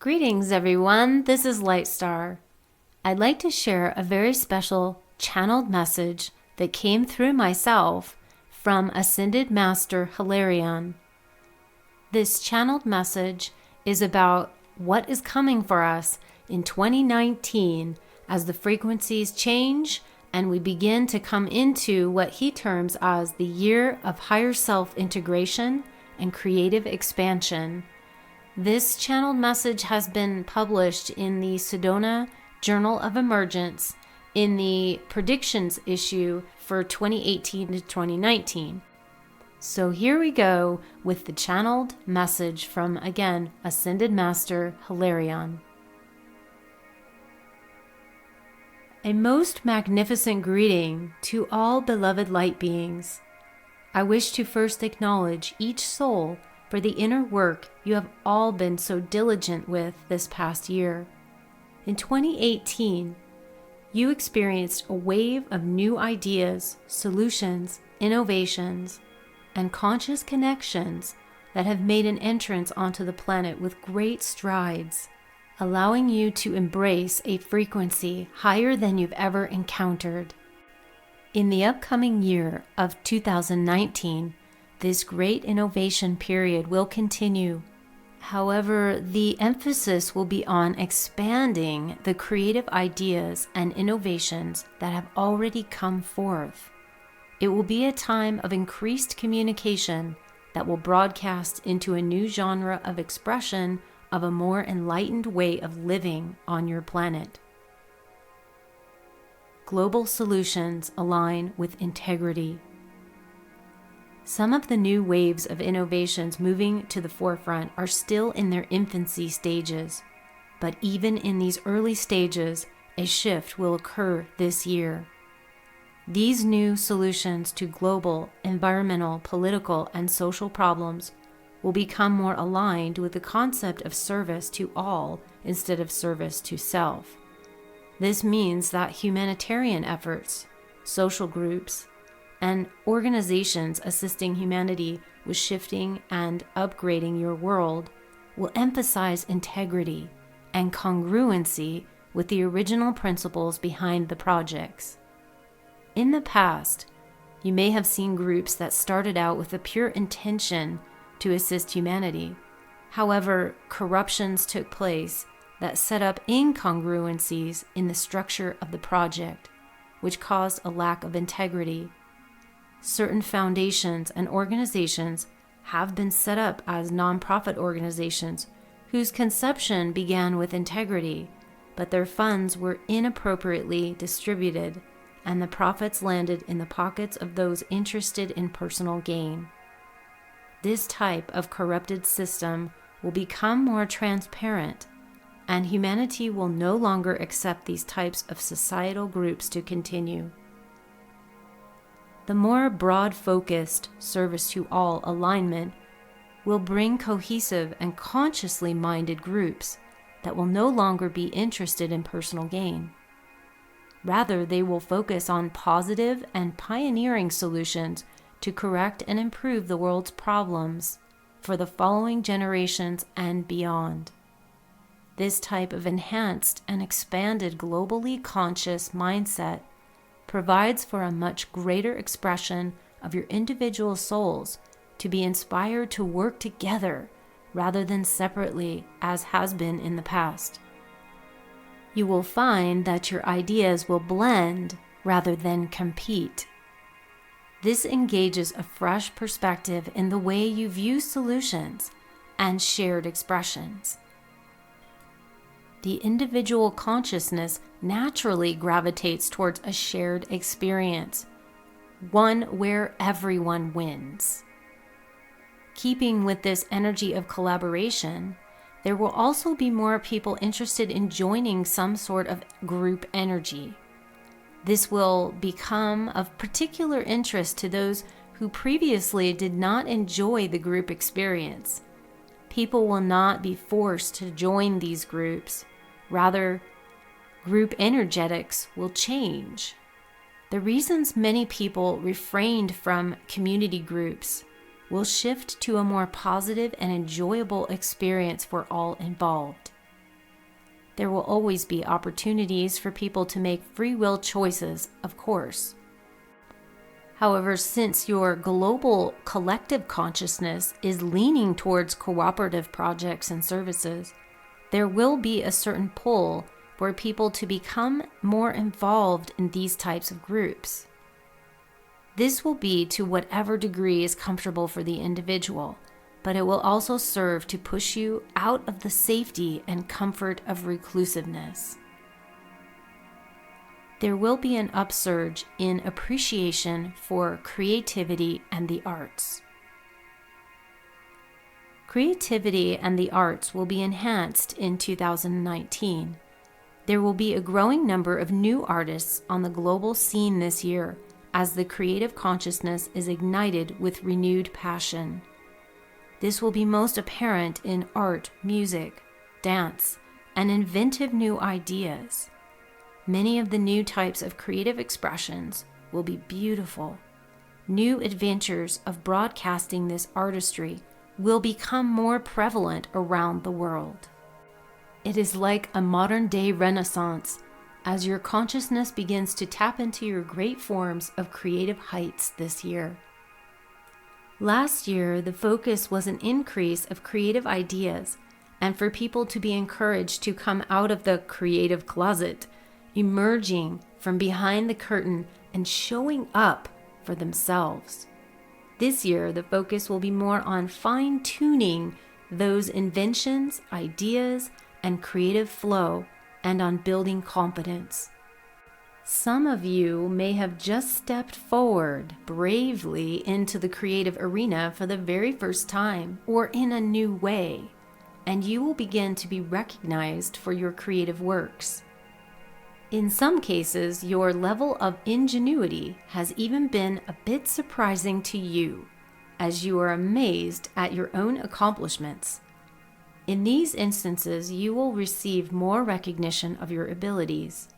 Greetings, everyone. This is Lightstar. I'd like to share a very special channeled message that came through myself from Ascended Master Hilarion. This channeled message is about what is coming for us in 2019 as the frequencies change and we begin to come into what he terms as the year of higher self-integration and creative expansion. This channeled message has been published in the Sedona Journal of Emergence in the predictions issue for 2018 to 2019. So here we go with the channeled message from, again, Ascended Master Hilarion. A most magnificent greeting to all beloved light beings. I wish to first acknowledge each soul for the inner work you have all been so diligent with this past year. In 2018, you experienced a wave of new ideas, solutions, innovations, and conscious connections that have made an entrance onto the planet with great strides, allowing you to embrace a frequency higher than you've ever encountered. In the upcoming year of 2019, this great innovation period will continue. However, the emphasis will be on expanding the creative ideas and innovations that have already come forth. It will be a time of increased communication that will broadcast into a new genre of expression of a more enlightened way of living on your planet. Global solutions align with integrity. Some of the new waves of innovations moving to the forefront are still in their infancy stages, but even in these early stages, a shift will occur this year. These new solutions to global, environmental, political, and social problems will become more aligned with the concept of service to all instead of service to self. This means that humanitarian efforts, social groups, and organizations assisting humanity with shifting and upgrading your world will emphasize integrity and congruency with the original principles behind the projects. In the past, you may have seen groups that started out with a pure intention to assist humanity. However, corruptions took place that set up incongruencies in the structure of the project, which caused a lack of integrity. Certain foundations and organizations have been set up as nonprofit organizations whose conception began with integrity, but their funds were inappropriately distributed and the profits landed in the pockets of those interested in personal gain. This type of corrupted system will become more transparent, and humanity will no longer accept these types of societal groups to continue. The more broad-focused service to all alignment will bring cohesive and consciously minded groups that will no longer be interested in personal gain. Rather, they will focus on positive and pioneering solutions to correct and improve the world's problems for the following generations and beyond. This type of enhanced and expanded globally conscious mindset provides for a much greater expression of your individual souls to be inspired to work together rather than separately as has been in the past. You will find that your ideas will blend rather than compete. This engages a fresh perspective in the way you view solutions and shared expressions. The individual consciousness naturally gravitates towards a shared experience, one where everyone wins. Keeping with this energy of collaboration, there will also be more people interested in joining some sort of group energy. This will become of particular interest to those who previously did not enjoy the group experience. People will not be forced to join these groups. Rather, group energetics will change. The reasons many people refrained from community groups will shift to a more positive and enjoyable experience for all involved. There will always be opportunities for people to make free will choices, of course. However, since your global collective consciousness is leaning towards cooperative projects and services, there will be a certain pull for people to become more involved in these types of groups. This will be to whatever degree is comfortable for the individual, but it will also serve to push you out of the safety and comfort of reclusiveness. There will be an upsurge in appreciation for creativity and the arts. Creativity and the arts will be enhanced in 2019. There will be a growing number of new artists on the global scene this year as the creative consciousness is ignited with renewed passion. This will be most apparent in art, music, dance, and inventive new ideas. Many of the new types of creative expressions will be beautiful. New adventures of broadcasting this artistry will become more prevalent around the world. It is like a modern-day renaissance as your consciousness begins to tap into your great forms of creative heights this year. Last year, the focus was an increase of creative ideas and for people to be encouraged to come out of the creative closet, emerging from behind the curtain and showing up for themselves. This year, the focus will be more on fine-tuning those inventions, ideas, and creative flow, and on building confidence. Some of you may have just stepped forward bravely into the creative arena for the very first time or in a new way, and you will begin to be recognized for your creative works. In some cases, your level of ingenuity has even been a bit surprising to you, as you are amazed at your own accomplishments. In these instances, you will receive more recognition of your abilities.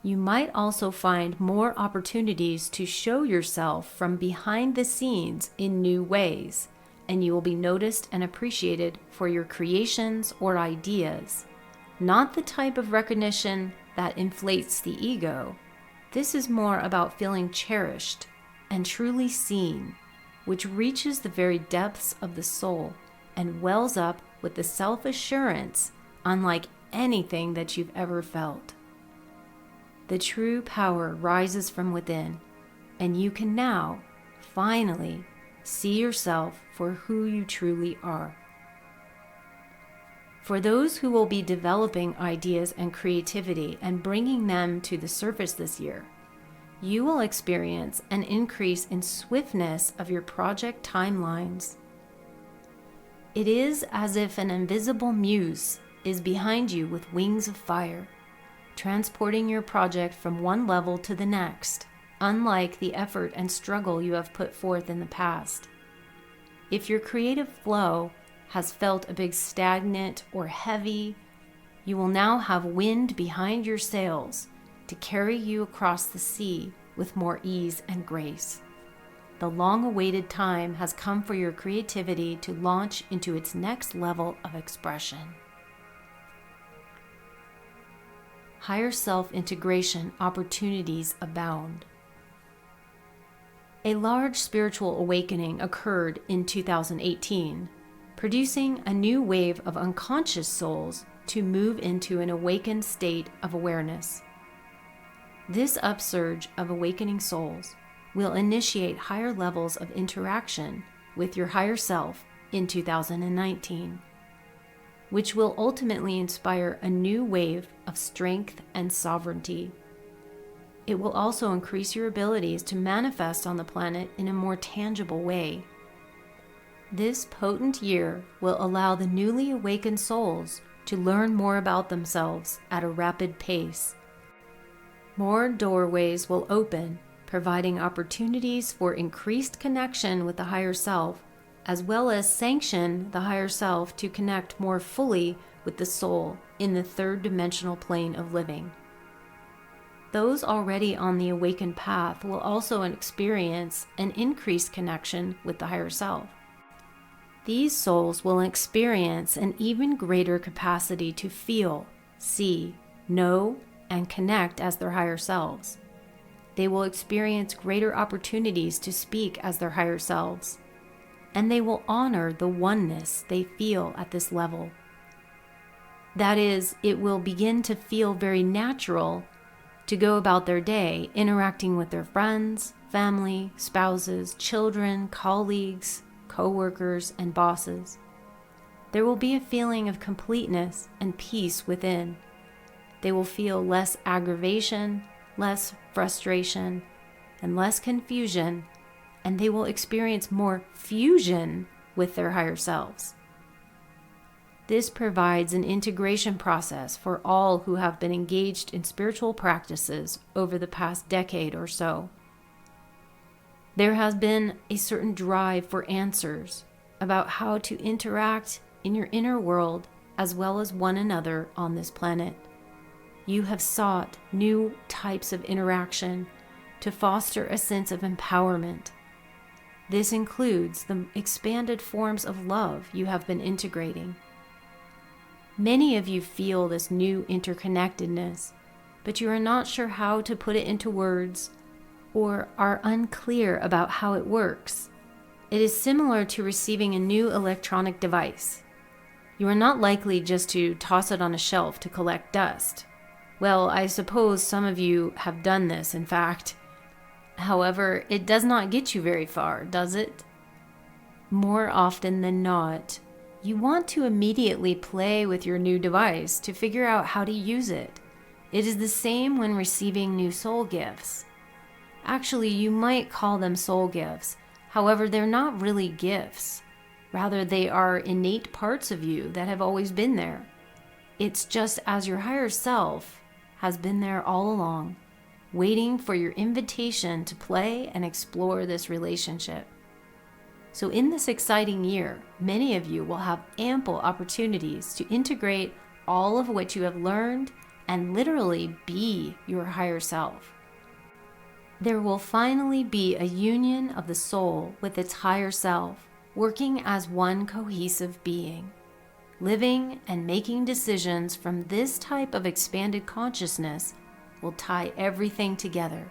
You might also find more opportunities to show yourself from behind the scenes in new ways, and you will be noticed and appreciated for your creations or ideas. Not the type of recognition that inflates the ego. This is more about feeling cherished and truly seen, which reaches the very depths of the soul and wells up with the self-assurance unlike anything that you've ever felt. The true power rises from within, and you can now, finally, see yourself for who you truly are. For those who will be developing ideas and creativity and bringing them to the surface this year, you will experience an increase in swiftness of your project timelines. It is as if an invisible muse is behind you with wings of fire, transporting your project from one level to the next, unlike the effort and struggle you have put forth in the past. If your creative flow has felt a bit stagnant or heavy, you will now have wind behind your sails to carry you across the sea with more ease and grace. The long-awaited time has come for your creativity to launch into its next level of expression. Higher self-integration opportunities abound. A large spiritual awakening occurred in 2018, producing a new wave of unconscious souls to move into an awakened state of awareness. This upsurge of awakening souls will initiate higher levels of interaction with your higher self in 2019, which will ultimately inspire a new wave of strength and sovereignty. It will also increase your abilities to manifest on the planet in a more tangible way. This potent year will allow the newly awakened souls to learn more about themselves at a rapid pace. More doorways will open, providing opportunities for increased connection with the higher self, as well as sanction the higher self to connect more fully with the soul in the third dimensional plane of living. Those already on the awakened path will also experience an increased connection with the higher self. These souls will experience an even greater capacity to feel, see, know, and connect as their higher selves. They will experience greater opportunities to speak as their higher selves, and they will honor the oneness they feel at this level. That is, it will begin to feel very natural to go about their day interacting with their friends, family, spouses, children, colleagues, co-workers, and bosses. There will be a feeling of completeness and peace within. They will feel less aggravation, less frustration, and less confusion, and they will experience more fusion with their higher selves. This provides an integration process for all who have been engaged in spiritual practices over the past decade or so. There has been a certain drive for answers about how to interact in your inner world as well as one another on this planet. You have sought new types of interaction to foster a sense of empowerment. This includes the expanded forms of love you have been integrating. Many of you feel this new interconnectedness, but you are not sure how to put it into words or are unclear about how it works. It is similar to receiving a new electronic device. You are not likely just to toss it on a shelf to collect dust. Well, I suppose some of you have done this, in fact. However, it does not get you very far, does it? More often than not, you want to immediately play with your new device to figure out how to use it. It is the same when receiving new soul gifts. Actually, you might call them soul gifts. However, they're not really gifts. Rather, they are innate parts of you that have always been there. It's just as your higher self has been there all along, waiting for your invitation to play and explore this relationship. So in this exciting year, many of you will have ample opportunities to integrate all of what you have learned and literally be your higher self. There will finally be a union of the soul with its higher self, working as one cohesive being. Living and making decisions from this type of expanded consciousness will tie everything together,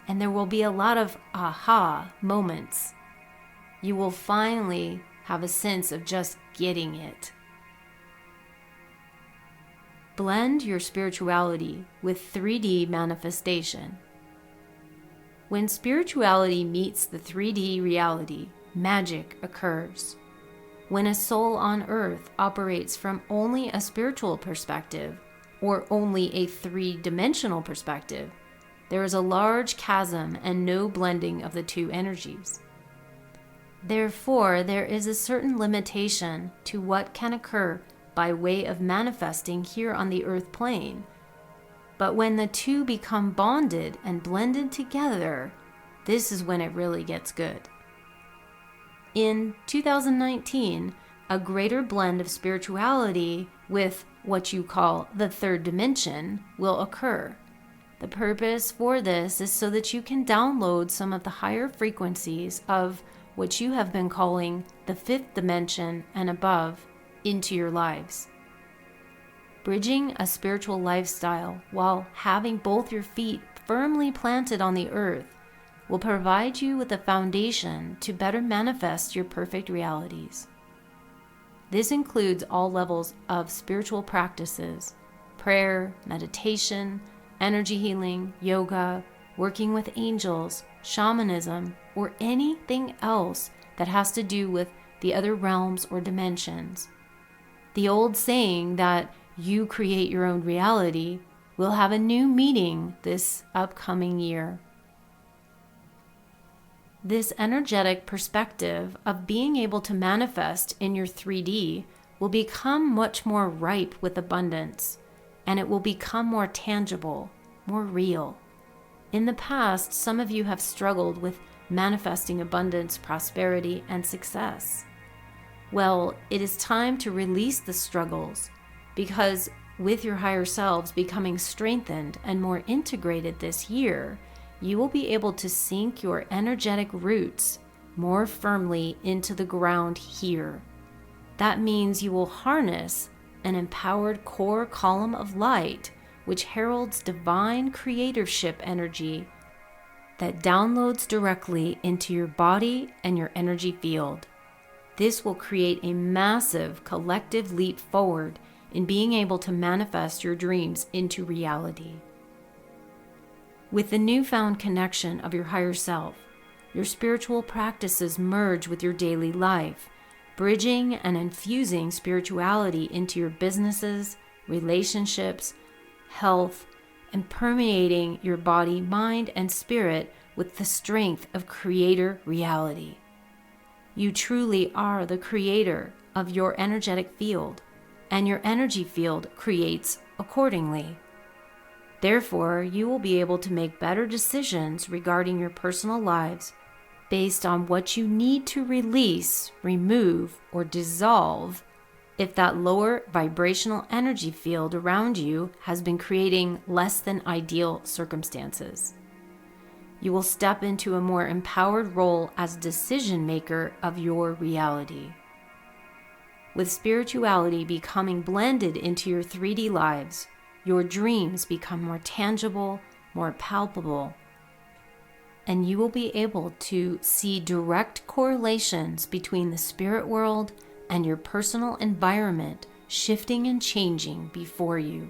and there will be a lot of aha moments. You will finally have a sense of just getting it. Blend your spirituality with 3D manifestation. When spirituality meets the 3D reality, magic occurs. When a soul on earth operates from only a spiritual perspective, or only a 3-dimensional perspective, there is a large chasm and no blending of the two energies. Therefore, there is a certain limitation to what can occur by way of manifesting here on the earth plane. But when the two become bonded and blended together, this is when it really gets good. In 2019, a greater blend of spirituality with what you call the 3rd dimension will occur. The purpose for this is so that you can download some of the higher frequencies of what you have been calling the 5th dimension and above into your lives. Bridging a spiritual lifestyle while having both your feet firmly planted on the earth will provide you with a foundation to better manifest your perfect realities. This includes all levels of spiritual practices: prayer, meditation, energy healing, yoga, working with angels, shamanism, or anything else that has to do with the other realms or dimensions. The old saying that you create your own reality will have a new meaning this upcoming year. This energetic perspective of being able to manifest in your 3D will become much more ripe with abundance, and it will become more tangible, more real. In the past, some of you have struggled with manifesting abundance, prosperity, and success. Well, it is time to release the struggles, because with your higher selves becoming strengthened and more integrated this year, you will be able to sink your energetic roots more firmly into the ground here. That means you will harness an empowered core column of light, which heralds divine creatorship energy that downloads directly into your body and your energy field. This will create a massive collective leap forward in being able to manifest your dreams into reality. With the newfound connection of your higher self, your spiritual practices merge with your daily life, bridging and infusing spirituality into your businesses, relationships, health, and permeating your body, mind, and spirit with the strength of creator reality. You truly are the creator of your energetic field, and your energy field creates accordingly. Therefore, you will be able to make better decisions regarding your personal lives based on what you need to release, remove, or dissolve if that lower vibrational energy field around you has been creating less than ideal circumstances. You will step into a more empowered role as decision maker of your reality. With spirituality becoming blended into your 3D lives, your dreams become more tangible, more palpable, and you will be able to see direct correlations between the spirit world and your personal environment shifting and changing before you.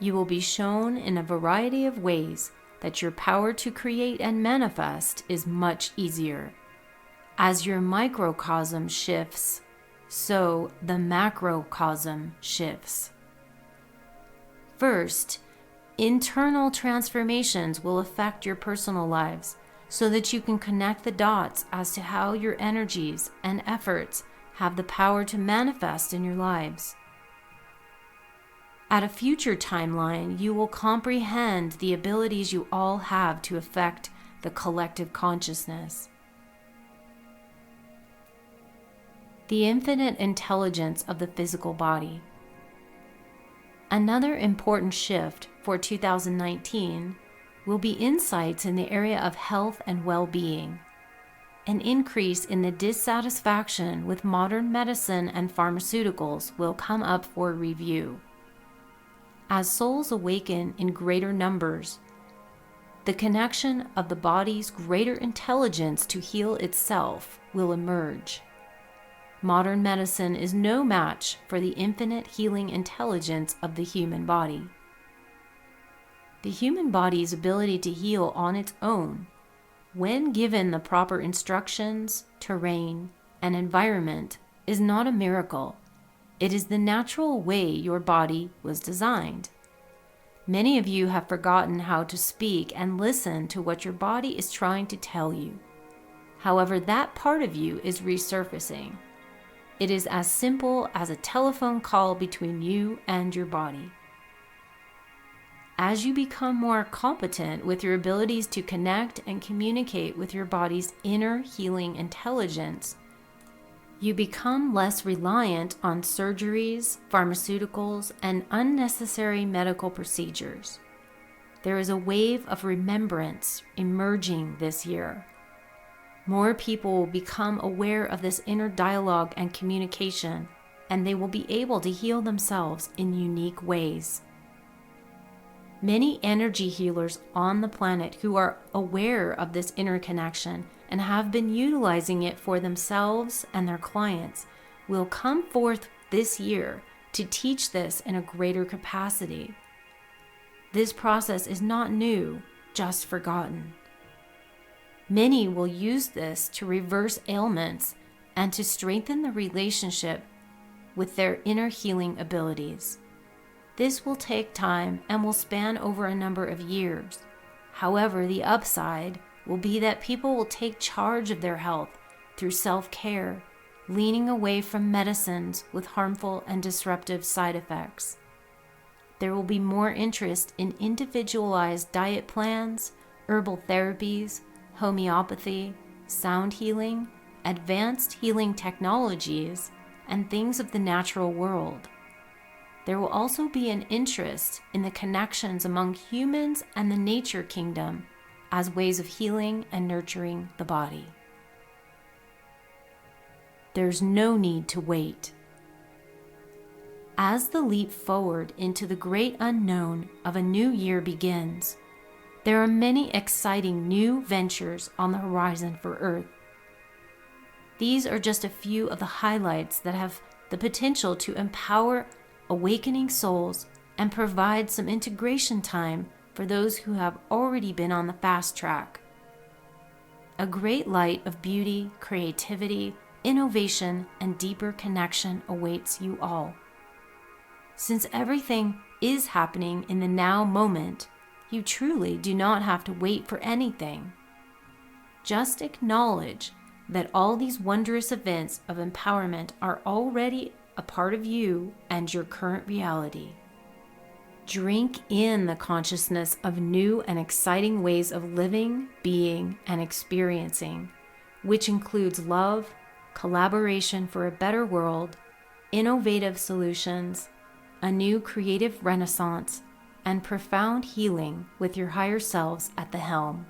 You will be shown in a variety of ways that your power to create and manifest is much easier. As your microcosm shifts, so the macrocosm shifts. First, internal transformations will affect your personal lives so that you can connect the dots as to how your energies and efforts have the power to manifest in your lives. At a future timeline, you will comprehend the abilities you all have to affect the collective consciousness. The infinite intelligence of the physical body. Another important shift for 2019 will be insights in the area of health and well-being. An increase in the dissatisfaction with modern medicine and pharmaceuticals will come up for review. As souls awaken in greater numbers, the connection of the body's greater intelligence to heal itself will emerge. Modern medicine is no match for the infinite healing intelligence of the human body. The human body's ability to heal on its own, when given the proper instructions, terrain, and environment, is not a miracle. It is the natural way your body was designed. Many of you have forgotten how to speak and listen to what your body is trying to tell you. However, that part of you is resurfacing. It is as simple as a telephone call between you and your body. As you become more competent with your abilities to connect and communicate with your body's inner healing intelligence, you become less reliant on surgeries, pharmaceuticals, and unnecessary medical procedures. There is a wave of remembrance emerging this year. More people will become aware of this inner dialogue and communication, and they will be able to heal themselves in unique ways. Many energy healers on the planet who are aware of this inner connection and have been utilizing it for themselves and their clients will come forth this year to teach this in a greater capacity. This process is not new, just forgotten. Many will use this to reverse ailments and to strengthen the relationship with their inner healing abilities. This will take time and will span over a number of years. However, the upside will be that people will take charge of their health through self-care, leaning away from medicines with harmful and disruptive side effects. There will be more interest in individualized diet plans, herbal therapies, homeopathy, sound healing, advanced healing technologies, and things of the natural world. There will also be an interest in the connections among humans and the nature kingdom as ways of healing and nurturing the body. There's no need to wait. As the leap forward into the great unknown of a new year begins, there are many exciting new ventures on the horizon for Earth. These are just a few of the highlights that have the potential to empower awakening souls and provide some integration time for those who have already been on the fast track. A great light of beauty, creativity, innovation, and deeper connection awaits you all. Since everything is happening in the now moment, you truly do not have to wait for anything. Just acknowledge that all these wondrous events of empowerment are already a part of you and your current reality. Drink in the consciousness of new and exciting ways of living, being, and experiencing, which includes love, collaboration for a better world, innovative solutions, a new creative renaissance, and profound healing with your higher selves at the helm.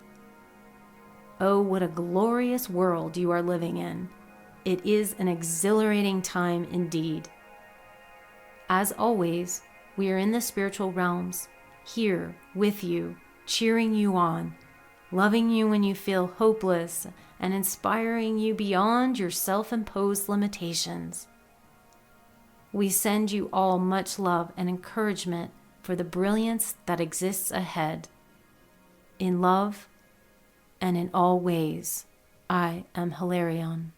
Oh, what a glorious world you are living in. It is an exhilarating time indeed. As always, we are in the spiritual realms, here with you, cheering you on, loving you when you feel hopeless, and inspiring you beyond your self-imposed limitations. We send you all much love and encouragement for the brilliance that exists ahead. In love and in all ways, I am Hilarion.